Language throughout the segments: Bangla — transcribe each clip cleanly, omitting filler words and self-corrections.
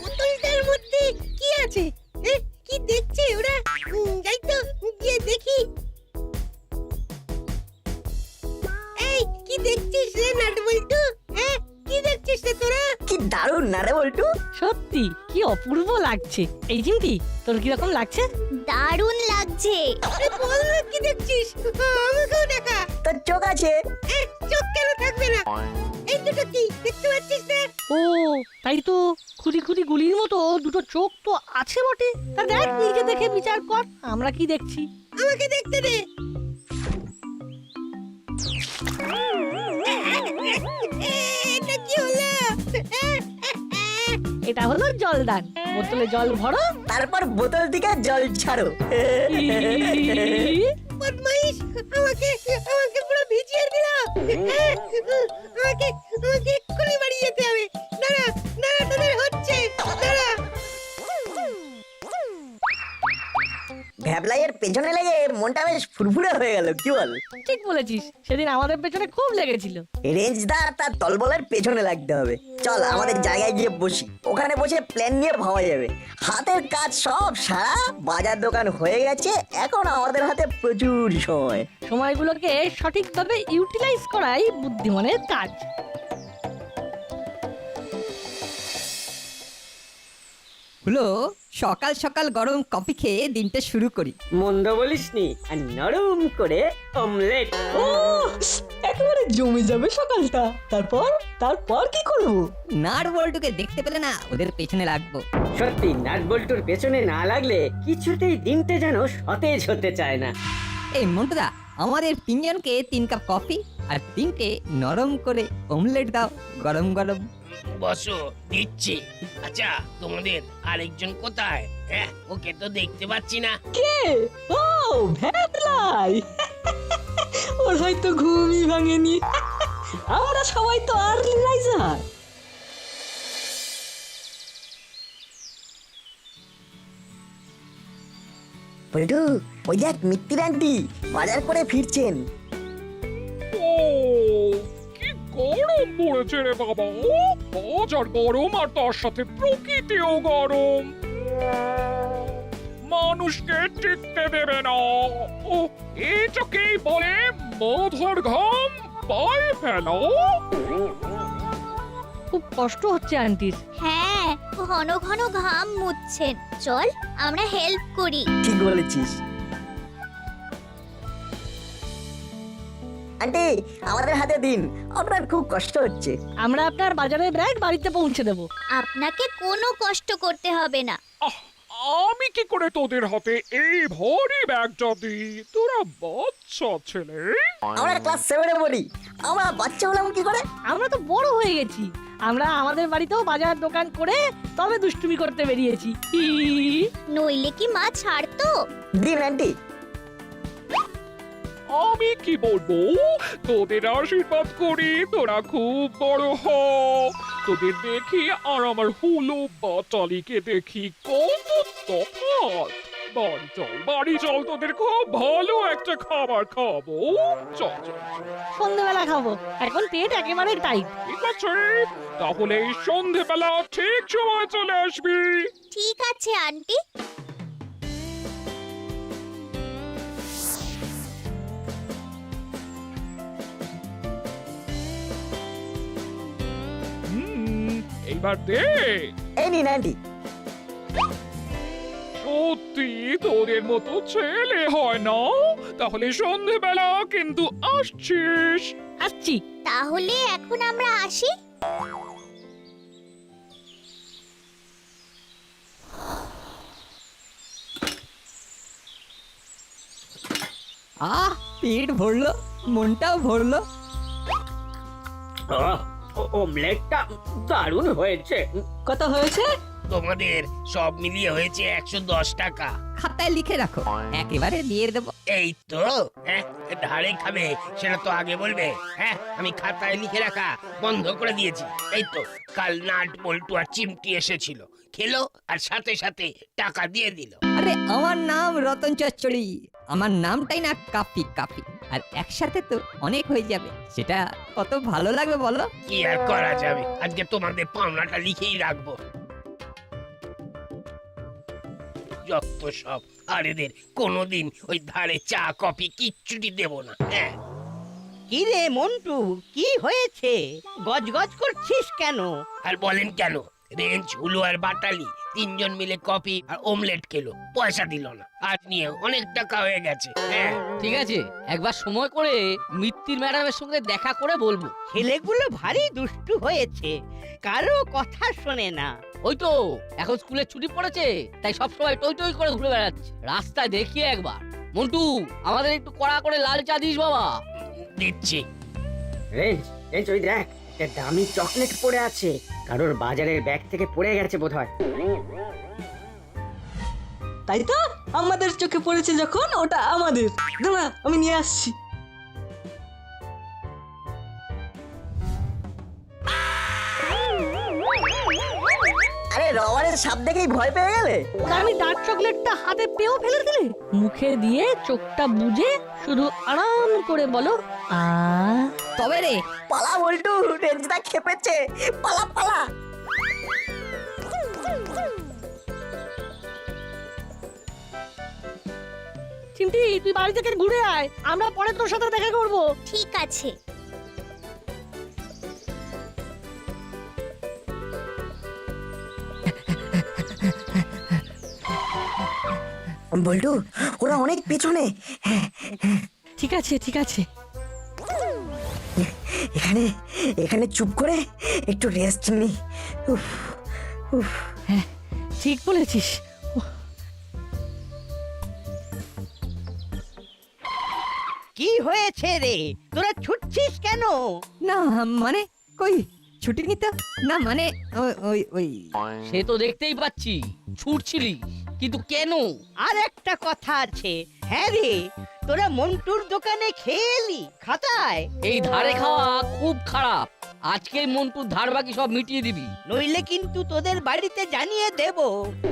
বোতলটার মধ্যে কি আছে? কি দেখছে ওরা? যাই তো গিয়ে দেখি। এই কি দেখছিস রে নাটবল্টু? কি দেখছিস রে তোরা? কি দারুণ না রে বল্টু। সত্যি কি অপূর্ব লাগছে। এই চিমটি, তোর কিরকম লাগছে? দারুণ লাগছে। বল না কি দেখছিস? আমাকেও দেখা। তোর চোখ আছে। চোখ কেন থাকবে না? এই দুটো কি দেখতে পাচ্ছিস না? ও তাই তো, খুদি খুদি গুলির মতো দুটো চোখ তো আছে বটে। তা দেখ, নিজে দেখে বিচার কর আমরা কি দেখছি। আমাকে দেখতে দে। এটা কি হলো? এটা হলো জলদান। বোতলে জল ভরো, তারপর বোতল থেকে জল ছাড়ো। বদমাইশ, আমাকে আমাকে পুরো ভিজিয়ে দিল। আমাকে আমাকে এক্ষুনি বাড়ি যেতে হবে। দাঁড়া দাঁড়া, তোদের হচ্ছে দাঁড়া। ভ্যাবলাইয়ের পেছনে লেগে মনটা বেশ ফুরফুরে হয়ে গেল, কি বল? ঠিক বলেছিস, সেদিন আমাদের পেছনে খুব লেগেছিল। রেঞ্জদার তার দলবলের পেছনে লাগতে হবে। চল আমাদের জায়গায় গিয়ে বসি, ওখানে বসে প্ল্যান নিয়ে ভাবা যাবে। হাতের কাজ সব সারা, বাজার দোকান হয়ে গেছে, এখন আমাদের হাতে প্রচুর সময়। সময়গুলোকে সঠিকভাবে ইউটিলাইজ করাই বুদ্ধিমানের কাজ। হলো সকাল সকাল গরম কফি খেয়ে দিনটা শুরু করি। মন্দ বলিসনি, আর নরম করে অমলেট। একেবারে জমে যাবে সকালটা। তারপর তারপর কি করবো? নাট বল্টুকে দেখতে পেলে না ওদের পেছনে লাগবো। সত্যি নাট বল্টুর পেছনে না লাগলে কিছুতেই দিনটা যেন সতেজ হতে চায় না। এই মন্টুদা, আমাদের তিনজনকে 3 কাপ কফি আর 3টে নরম করে অমলেট দাও, গরম গরম। বসো, দিচ্ছি। আচ্ছা, তোমাদের আরেকজন কোথায়? ওকে তো দেখতে পাচ্ছি না। কে? ও ভ্যাবলাই। ওর হয়তো ঘুমই ভাঙেনি। আমরা সবাই তো আর্লি রাইজার। বল্টু, ওই দেখ মিত্তির আন্টি বাজার করে ফিরছেন। ও কি গরম পড়েছে রে বাবা! বাজার গরম আর তার সাথে প্রকৃতিও গরম। মানুষকে টিকতে দেবে না। ও এটাকেই বলে মধুর ঘাম পায়ে ফেলো। খুব কষ্ট হচ্ছে আন্টির। হ্যাঁ, ঘন ঘন ঘাম মুছছেন। চল আমরা হেল্প করি। ঠিক বলেছিস আন্টি, আমাদের হাতে দিন, আপনার খুব কষ্ট হচ্ছে। আমরা আপনার বাজারের ব্যাগ বাড়িতে পৌঁছে দেব। আপনাকে কোনো কষ্ট করতে হবে না। আহ, আমি কি করে তোদের হাতে এই ভারী ব্যাগটা দিই? তোরা বাচ্চা ছেলে। আমরা ক্লাস 7-এ পড়ি, আমরা বাচ্চা হলাম কি করে? আমরা তো বড় হয়ে গেছি। আমরা আমাদের বাড়িতেও বাজার দোকান করে তবে দুষ্টুমি করতে বেরিয়েছি। নইলে কি মা ছাড়তো? দিন আন্টি। আমি কি বলবো, তোদের আশীর্বাদ করি তোরা খুব বড় হ। তোদের দেখি আর আমার হুলো বাটালিকে দেখি কত তফাৎ। বাড়ি চল, তোদের খুব ভালো একটা খাবার খাবো। চল চল। সন্ধ্যেবেলা খাবো, এখন পেট একেবারে টাইট। ঠিক আছে, তাহলে এই সন্ধেবেলা ঠিক সময় চলে আসবি। ঠিক আছে আন্টি। এইবার দে। এই নিন আন্টি। সত্যি তোদের মতো ছেলে হয় না? তাহলে সন্ধেবেলা কিন্তু আসছিস। আসছি। তাহলে এখন আমরা আসি। আহ, পেট ভরলো, মনটাও ভরলো। অমলেটটা দারুণ হয়েছে। কত হয়েছে? তোমাদের সব মিলিয়ে হয়েছে 110 টাকা। খাতায় লিখে রাখো, একেবারে দিয়ে দেবো। এই তো। ধারে খাবে সেটা তো আগে বলবে। আমি খাতায় লিখে রাখা বন্ধ করে দিয়েছি। এই তো, কাল নাট বল্টু আর চিমটি এসেছিল, খেলো আর সাথে সাথে টাকা দিয়ে দিল। আরে আমার নাম রতন চচ্চড়ি, আমার নামটাই না কাফি কাফি, আর একসাথে তো অনেক হয়ে যাবে, সেটা কত ভালো লাগবে বলো। কি আর করা যাবে, আজকে তোমাদের পাওনাটা লিখেই রাখবো। যত সব, আর এদের কোনোদিন ওই ধারে চা কফি কিচ্ছুটি দেব না। হ্যাঁ, কি রে মন্টু, কি হয়েছে? গজগজ করছিস কেন? আর বলেন কেন, রেঞ্জ, হুলু আর বাটালি তিনজন মিলে কফি আর অমলেট খেলো, পয়সা দিল না। আজ নিয়ে অনেক টাকা হয়ে গেছে। হ্যাঁ, ঠিক আছে, একবার সময় করে মিত্তির ম্যাডামের সঙ্গে দেখা করে বলবো। ছেলেগুলো ভারী দুষ্টু হয়েছে, কারো কথা শোনে না। ওই তো এখন স্কুলের ছুটি পড়েছে, তাই সব সময় টই টই করে ঘুরে বেড়াচ্ছে। রাস্তায় দেখিয়ে একবার। মন্টু, আমাদের একটু কড়া করে লাল চা দিস বাবা। দিচ্ছি। রেঞ্জ, রেঞ্জ ওই দেখ, একটা দামি চকলেট পড়ে আছে, কারোর বাজারের ব্যাগ থেকে পড়ে গেছে বোধহয়। তাই তো, আমাদের চোখে পড়েছে যখন ওটা আমাদের। দাঁড়া, আমি নিয়ে আসছি। আরে রবারের সাপ দেখেই ভয় পেয়ে গেলে? আমি ডার্ক চকলেটটা হাতে পেয়েও ফেলে দিলে? মুখে দিয়ে চোখটা বুজে শুধু আরাম করে বলো আ। তবে রে, পালা বল্টু, রেঞ্জটা খেপেছে, পালা পালা। চিমটি, তুই বাড়ি থেকে ঘুরে আয়, আমরা পরে তোর সাথে দেখা করবো। ঠিক আছে। বল্টু, ওরা অনেক পেছনে। ঠিক আছে ঠিক আছে। এখানে এখানে চুপ করে একটু রেস্ট নি। উফ উফ। হ্যাঁ, ঠিক বলেছিস। কি হয়েছে রে, তোরা ছুটছিস কেন? না মানে কই ছুটি নিত না, মানে ওই ওই সে তো দেখতেই পাচ্ছি ছুটছিলি, কিন্তু কেন? আর একটা কথা আছে। হ্যাঁ রে, তোরা মন্টুর দোকানে খেয়ে এলি খাতায়? এই ধারে খাওয়া খুব খারাপ, আজকে মন্টুর ধার বাকি সব মিটিয়ে দিবি, নইলে কিন্তু তোদের বাড়িতে জানিয়ে দেব।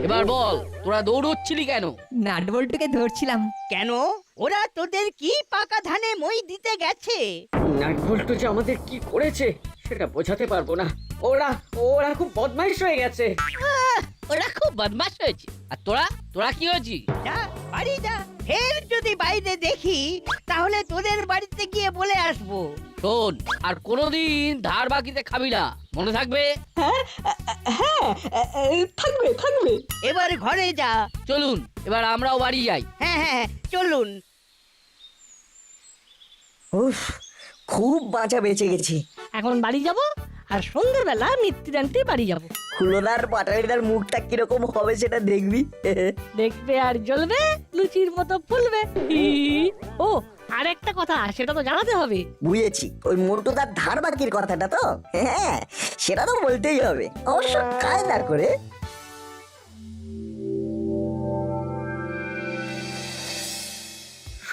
এবার বল তোরা দৌড়চ্ছিলি কেন? নাট বল্টুকে ধরছিলাম। কেন, ওরা তোদের কি পাকা ধানে মই দিতে গেছে? নাটবল্টু যে আমাদের কি করেছে সেটা বোঝাতে পারবো না। ওরা ওরা খুব বদমাইশ হয়ে গেছে। ওরা খুব বদমাশ হয়েছে। আর তোরা তোরা কি হয়েছিস? যা বাড়ি যা, ফের যদি বাইরে দেখি তাহলে তোদের বাড়িতে গিয়ে বলে আসবো। শোন, আর কোনোদিন ধার বাকিতে খাবি না, মনে থাকবে? হ্যাঁ, থাকবে থাকবে। এবার ঘরে যা। চলুন এবার আমরাও বাড়ি যাই। হ্যাঁ হ্যাঁ, চলুন। উফ, খুব বাঁচা বেঁচে গেছি। এখন বাড়ি যাব, আর সন্ধ্যেবেলা মিত্তিরান্তি বাড়ি যাব। হুলোদার বাটালিদার মুখটা কিরকম হবে সেটা দেখবি। দেখবে আর জ্বলবে, লুচির মতো ফুলবে। ও, আর একটা কথা, সেটা তো জানাতে হবে। বুঝেছি, ওই মন্টুদার ধার বাকির কথাটা তো। হ্যাঁ, সেটা তো বলতেই হবে, অবশ্য কায়দা করে।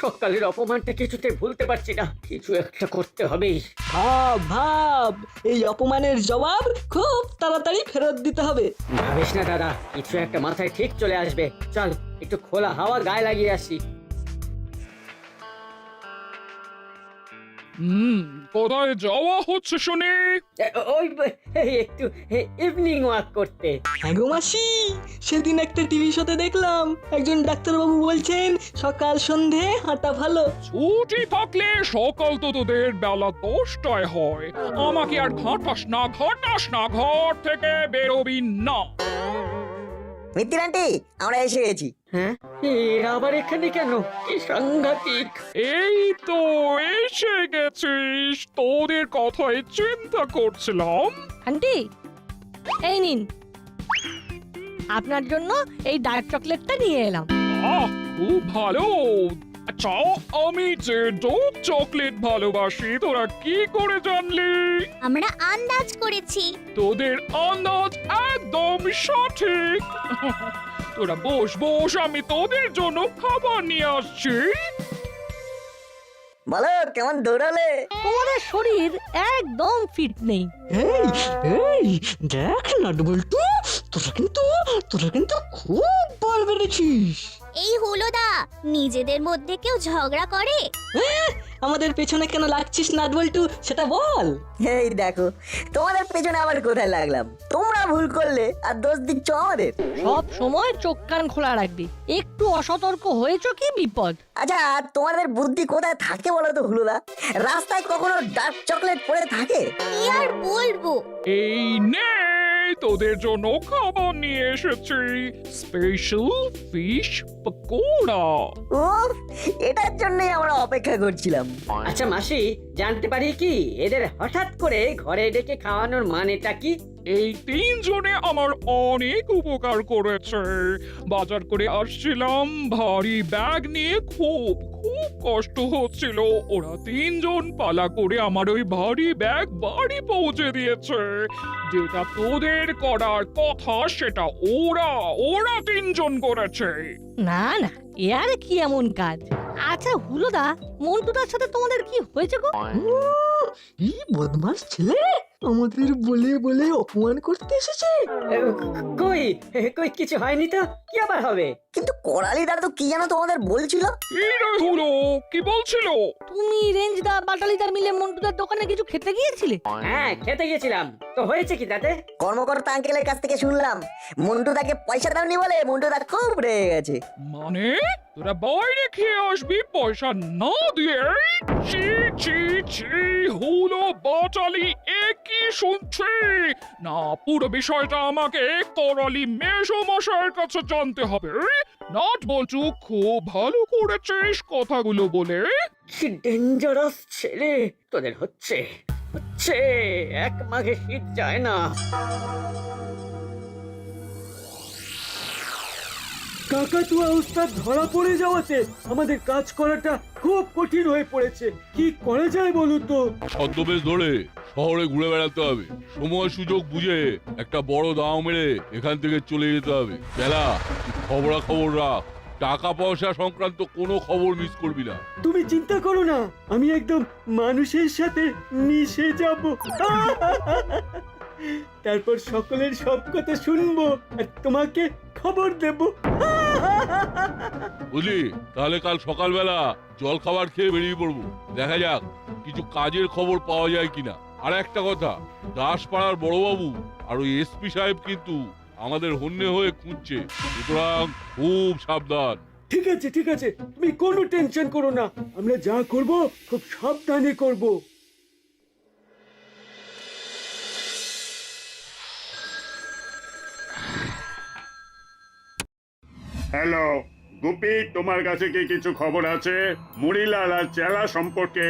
সকালের অপমানটা কিছুতে ভুলতে পারছি না, কিছু একটা করতে হবেই। ভাব ভাব, এই অপমানের জবাব খুব তাড়াতাড়ি ফেরত দিতে হবে। ভাবিস না দাদা, কিছু একটা মাথায় ঠিক চলে আসবে। চল একটু খোলা হাওয়া গায়ে লাগিয়ে আসি। কোথায় যাওয়া হচ্ছে শুনি? ওই একটু ইভিনিং ওয়াক করতে। হ্যাঁ গো মাসি, সেদিন একটা টিভি শোতে দেখলাম একজন ডাক্তারবাবু বলছেন সকাল সন্ধে হাঁটা ভালো। ছুটি থাকলে সকাল তো তোদের বেলা 10টায় হয়। আমাকে আর ঘাটাস না, ঘর থেকে বেরোবি না। মিত্তিরান্টি, আমরা এসে গেছি। হ্যাঁ, এরা আবার এখানে কেন? কি সাংঘাতিক! এই তো এসে গেছিস, তোদের কথাই চিন্তা করছিলাম। আন্টি, এই নিন, আপনার জন্য এই ডার্ক চকলেটটা নিয়ে এলাম। আহ, খুব ভালো। আচ্ছা, আমি যে ডোপ চকলেট ভালোবাসি তোরা কি করে জানলি? আমরা আন্দাজ করেছি। তোদের আন্দাজ একদম সঠিক। তোরা বস, আমি তোদের জন্য খাবার নিয়ে আসছি। বলো, কেমন দৌড়ালে? তোমাদের শরীর একদম ফিট নেই। এই এই দেখ নাট বল্টু, তোরা কিন্তু খুব বল বেড়েছিস। এই হুলোদা, নিজেদের মধ্যে কেউ ঝগড়া করে? আমাদের পেছনে কেন লাগছিস নাট বল্টু সেটা বল। এই দেখো তোমাদের পেছনে আবার কোথায় লাগলাম? তোমরা ভুল করলে আর দোষ দিচ্ছ আমাদের। সব সময় চোখ কান খোলা রাখবি, একটু অসতর্ক হয়েছ কি বিপদ। আচ্ছা তোমাদের বুদ্ধি কোথায় থাকে বলো তো হুলুদা? রাস্তায় কখনো ডার্ক চকলেট পড়ে থাকে? কি আর বলবো। এই নে তোদের জন্য খাবার নিয়ে এসেছি, স্পেশাল ফিশ পকোড়া। ও, এটার জন্যই আমরা অপেক্ষা করছিলাম। আচ্ছা মাসি, জানতে পারি কি এদের হঠাৎ করে ঘরে ডেকে খাওয়ানোর মানেটা কি? এই তিনজনে আমার অনেক উপকার করেছে। বাজার করে আসছিলাম ভারী ব্যাগ নিয়ে, খুব খুব কষ্ট হচ্ছিল। ওরা তিনজন পালা করে আমার ওই ভারী ব্যাগ বাড়ি পৌঁছে দিয়েছে। যেটা তোদের করার কথা সেটা ওরা তিনজন করেছে। না না, এ আর কি এমন কাজ? আচ্ছা হুলোদা, মন্টুদার সাথে তোমাদের কি হয়েছে গো? এই বদমাস ছেলে আমাদের বলে বলে অপমান করতে এসেছে। কই কই কিছু হয়নি তো, কি আবার হবে? কিন্তু করালিদা তো কি যেন তোমাদের বলছিল। কি রে হলো, কি বলছিল? তুমি রেঞ্জদা বাটালিদার মিলে মন্টুদার দোকানে কিছু খেতে গিয়েছিলে? হ্যাঁ, খেতে গেছিলাম তো, হয়েছে কি তাতে? কর্মকর্তা আঙ্কেলের কাছ থেকে শুনলাম মন্টুদাকে পয়সা দাওনি বলে মন্টুদা খুব রেগে গেছে। মানে তোরা বাইরে খেয়ে আসবি পয়সা না দিয়ে? ছি ছি ছি, হলো বাচালি, একই শুনছি না। পুরো বিষয়টা আমাকে করালি মেসোমশাইয়ের কাছে জানতে হবে। নাট বলছু, খুব ভালো করেছিস কথাগুলো বলে। কি ডেঞ্জারাস ছেলে তোদের। হচ্ছে এক মাঘে শীত যায় না। কাকাতুয়া উস্তাদ ধরা পড়ে যাওয়াতে আমাদের কাজ করাটা খুব কঠিন হয়ে পড়েছে। কি করা যায় বলুন তো? ছদ্মবেশ ধরে শহরে ঘুরে বেড়াতে হবে, সময় সুযোগ বুঝে একটা বড় দাও মেরে এখান থেকে চলে যেতে হবে। বেলা খবর রাখ, টাকা পয়সা সংক্রান্ত কোনো খবর মিস করবি না। তুমি চিন্তা করো না, আমি একদম মানুষের সাথে মিশে যাব। তারপর সকলের সব কথা শুনবো আর তোমাকে খবর দেব। বুঝলি? তাহলে কাল সকালবেলা জল খাবার খেয়ে বেরিয়ে পড়বো, দেখা যাক কিছু কাজের খবর পাওয়া যায় কিনা। আর একটা কথা, দাসপাড়ার বড়বাবু আর ওই এসপি সাহেব কিন্তু আমাদের হন্যে হয়ে খুঁজছে, সুতরাং খুব সাবধান। ঠিক আছে, তুমি কোনো টেনশন করো না, আমরা যা করব খুব সাবধানে করব। হ্যালো গুপি, তোমার কাছে কি কিছু খবর আছে মুড়িলাল আর চেলা সম্পর্কে?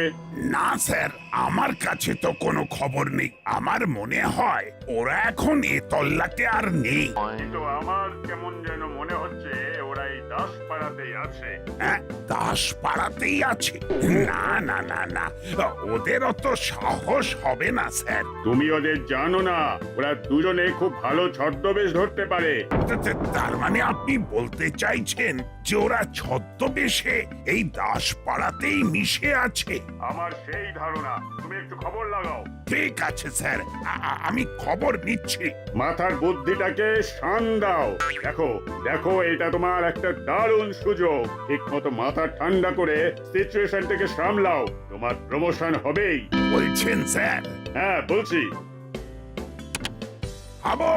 না স্যার, আমার কাছে তো কোনো খবর নেই। আমার মনে হয় ওরা এখন এ তল্লাতে আর নেই। কিন্তু আমার কেমন যেন মনে হচ্ছে ওরা এই দাসপাড়াতেই আছে। হ্যাঁ, দাসপাড়াতেই আছে? না না না না, ওদের অত সাহস হবে না স্যার। তুমি ওদের জানো না? ওরা দুজনে খুব ভালো ছদ্মবেশ ধরতে পারে। তার মানে আপনি বলতে চাইছেন যে ওরা ছদ্মবেশে এই দাসপাড়াতেই মিশে আছে? আমার সেই ধারণা। তুমি একটু খবর লাগাও। ঠিক আছে স্যার, আমি খবর নিচ্ছি। মাথার বুদ্ধিটাকে শান দাও। দেখো এটা তোমার একটা দারুণ সুযোগ। ঠিক মতো মাথা ঠান্ডা করে সিচুয়েশনটাকে সামলাও, তোমার প্রমোশন হবেই। বলছেন স্যার? হ্যাঁ বলছি। হাবো,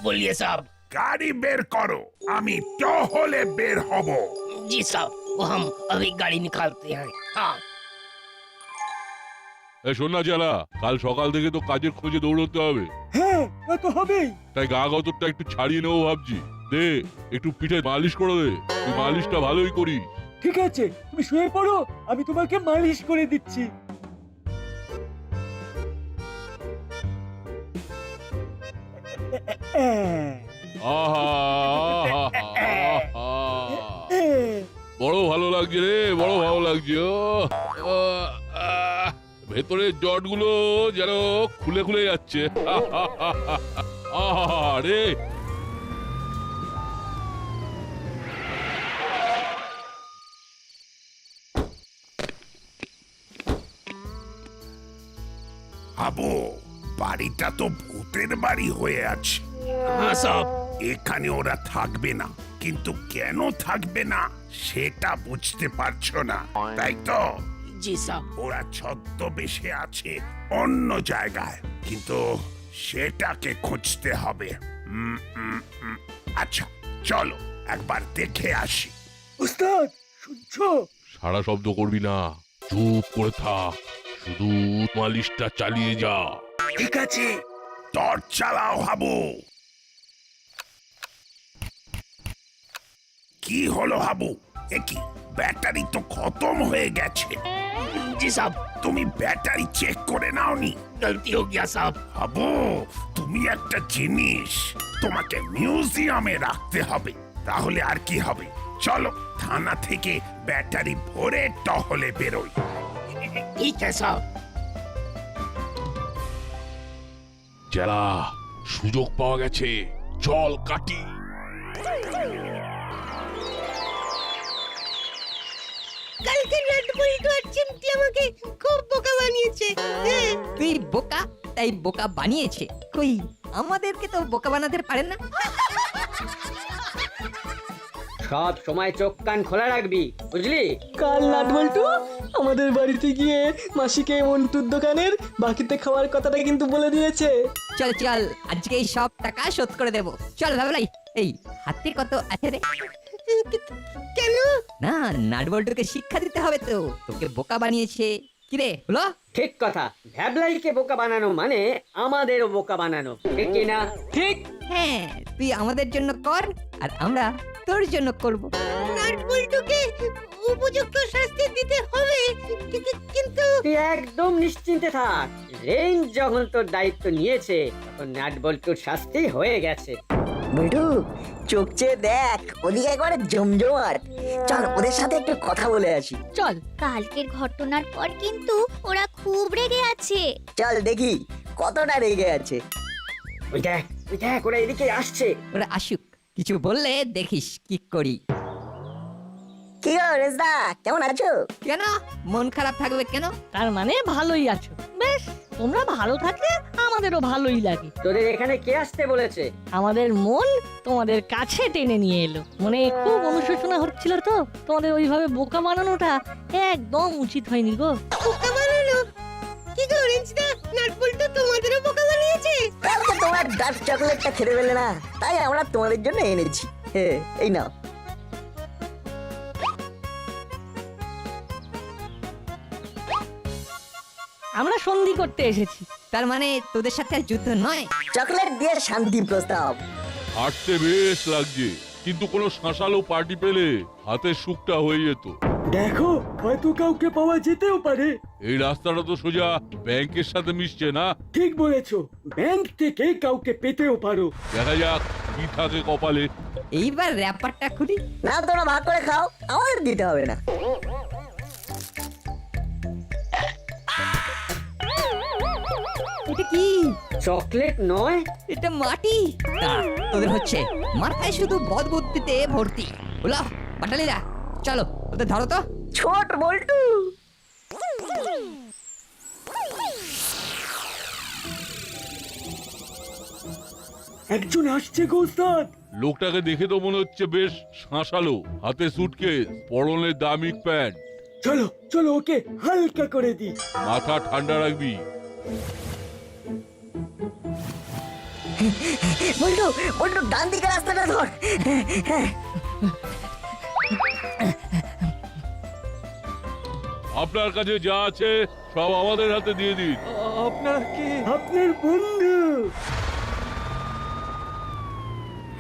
बोलिए साहब। গাড়ি বের করো, আমি টহলে বের হব। जी साहब, वो हम अभी गाड़ी निकालते हैं। हाँ। শোন না চেলা, কাল সকাল থেকে তো কাজের খোঁজে দৌড়তে হবে। হ্যাঁ, তা তো হবেই। তাই গা গতরটা একটু ছাড়িয়ে নেবো ভাবছি। দে, একটু পিঠে মালিশ করে দে, তুই মালিশটা ভালোই করিস। ঠিক আছে, তুমি শুয়ে পড়ো, আমি তোমাকে মালিশ করে দিচ্ছি। বড় ভালো লাগছে রে, বড় ভালো লাগছে। ভেতরের জটগুলো যেন খুলে খুলে যাচ্ছে। রে হাবো, বাড়িটা তো ভূতের বাড়ি হয়ে আছে। হ্যাঁ সব। এখানে ওরা থাকবে না, কিন্তু কেন থাকবে না সেটা বুঝতে পারছো না, তাই তো? জি সব। ওরা ছদ্মবেশে আছে অন্য জায়গায়, কিন্তু সেটাকে খুঁজতে হবে। আচ্ছা চলো একবার দেখে আসি। উস্তাদ শুনছো? সারা শব্দ করবি না, চুপ করে থাক, শুধু মালিশটা চালিয়ে যা। ঠিক আছে, টর্চ চালাও হাবু। কি হলো হাবু? একি ব্যাটারি তো খতম হয়ে গেছে। জি সব। তুমি ব্যাটারি চেক করে নাওনি? গলতি হো গিয়া সব। হাবু, তুমি একটা জিনিস তোমাকে মিউজিয়ামে রাখতে হবে, তাহলে আর কি হবে। চলো থানা থেকে ব্যাটারি ভরে টহলে বেরোই। ঠিক আছে সব। চেলা, সুযোগ পাওয়া গেছে, চল কাটি। কালকে নাটবল্টু আর চিমটি আমাকে খুব বোকা বানিয়েছে। হ্যাঁ, তুই বোকা তাই বোকা বানিয়েছে, কই আমাদেরকে তো বোকা বানাতে পারেন না। সব সময় চোখ কান খোলা রাখবি, বুঝলি? কাল নাটবল্টু আমাদের বাড়িতে গিয়ে মাসিকে মন্টুর দোকানের বাকিতে খাওয়ার কথাটা কিন্তু বলে দিয়েছে। চল চল, আজকে এই সব টাকা শোধ করে দেবো। চল ভাবলাই, এই হাতে কত আছে রে? কেন? না, নাটবল্টুকে শিক্ষা দিতে হবে তো, তোকে বোকা বানিয়েছে। কিরে হলো? ঠিক কথা, ভ্যাবলাইকে বোকা বানানো মানে আমাদেরও বোকা বানানো, ঠিক কি না? ঠিক। হ্যাঁ, তুই আমাদের জন্য কর আর আমরা তোর জন্য করব। নাটবল্টুকে উপযুক্ত শাস্তি দিতে হবে, কিন্তু তুই একদম নিশ্চিন্তে থাক, রেঞ্জ যখন তোর দায়িত্ব নিয়েছে তখন নাটবল্টুর শাস্তি হয়ে গেছে। বল্টু, চোখ চেয়ে দেখ, ওদিকে একবারে জমজমাট। চল ওদের সাথে একটু কথা বলে আসি। চল। কালকের ঘটনার পর কিন্তু ওরা খুব রেগে আছে। চল দেখি কতটা রেগে আছে। ওই দেখ ওরা এদিকে আসছে। ওরা আসুক, কিছু বললে দেখিস কি করি। কি গো রেজদা, কেমন আছো? কেন মন খারাপ থাকবে কেন? তার মানে ভালোই আছো। বেশ, তোমরা ভালো থাকলে আমাদেরও ভালোই লাগে। তোদের এখানে কে আসতে বলেছে? আমাদের মন তোমাদের কাছে টেনে নিয়ে এলো। মনে খুব অনুশোচনা হচ্ছিল তো, তোমাদের ওইভাবে বোকা বানানোটা একদম উচিত হয়নি গো। বোকা বানানো? কি গো রেঞ্জদা, নাটবল্টু তোমাদেরও বোকা বানিয়েছে? কালকে তোমার ডার্ক চকলেটটা খেতে পেলে না, তাই আমরা তোমাদের জন্য এনেছি। এই নাও। আমরা সন্ধি করতে এসেছি। তার মানে তোদের সাথে আর যুদ্ধ নয়? চকলেট দিয়ে শান্তি প্রস্তাব। হাঁটতে বেশ লাগছে, কিন্তু কোনো শাঁসালো পার্টি পেলে হাতের সুখটা হয়ে যেত। দেখো হয়তো কাউকে পাওয়া যেতেও পারে। এই রাস্তাটা তো সোজা ব্যাংকের সাথে মিশছে না? ঠিক বলেছো, ব্যাংক থেকে কাউকে পেতেও পারো। দেখা যাক কি থাকে কপালে। এইবার র্যাপারটা খুলি। না, তোমরা ভাগ করে খাও, আমাদের দিতে হবে না। এটা কি? চকলেট নয়, এটা মাটি। দাঁড়া, তোদের হচ্ছে মাথায় শুধু বদবুদ্ধিতে ভর্তি। হলো বাটালিরা, চলো ওদের ধরো তো। ছোট বল্টু, একজন আসছে গো উস্তাদ। লোকটাকে দেখে তো মনে হচ্ছে বেশ শাঁসালো, হাতে সুটকেস, পরনে দামি প্যান্ট। চলো চলো ওকে হালকা করে দি। মাথা ঠান্ডা রাখবি। বল্টু বল্টু, ডান দিকে রাস্তাটা ধর। আপনার কাছে যা আছে সব আমাদের হাতে দিয়ে দিন। আপনার কি? আপনার বন্ধু।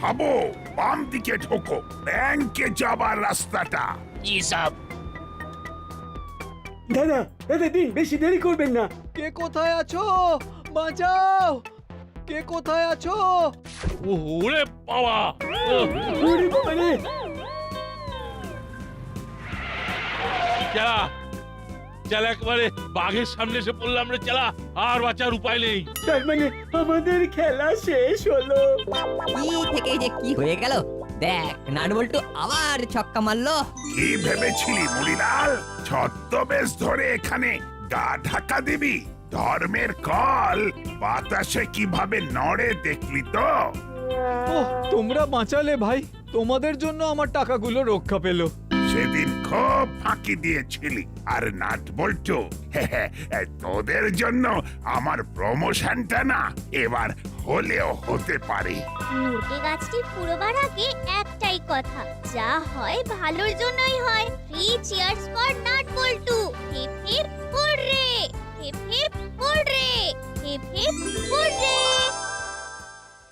হাবু, বাম দিকে ঢোকো, ব্যাংকে যাবার রাস্তাটা। জি সব। দাদা দাদা দিন, বেশি দেরি করবেন না। কে কোথায় আছো? বাঁচাও! কে কোথায় আছো? ওরে বাবা! ওরে বাবা রে! চালা চালা, একবারে বাঘের সামনে এসে পড়লাম রে। চালা, আর বাঁচার উপায় নেই। তার মানে আমাদের খেলা শেষ হলো। কি থেকে যে কি হয়ে গেল দেখ, নাটবল্টু আবার ছক্কা মারলো। কি ভেবেছিলি মুড়িলাল, ছদ্মবেশ ধরে এখানে গা ঢাকা দিবি? ধর্মের কল বাতাসে কিভাবে নড়ে দেখলি তো? ওহ তোমরা বাঁচালে ভাই, তোমাদের জন্য আমার টাকাগুলো রক্ষা পেল। সেদিন খুব ফাঁকি দিয়েছিলি, আর নাট বল্টু তোদের জন্য আমার প্রমোশনটা না এবার হলেও হতে পারে। লুটে গাছটি পুরোবার আগে একটাই কথা, যা হয় ভালোর জন্যই হয়। 3 চিয়ার্স ফর নাট বল্টু। Hip hip hurray, hip hip hurray, hip hip hurray.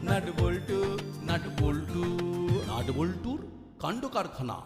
Nut বল্টু, নাট বল্টু, নাট বল্টুর কাণ্ড কারখানা।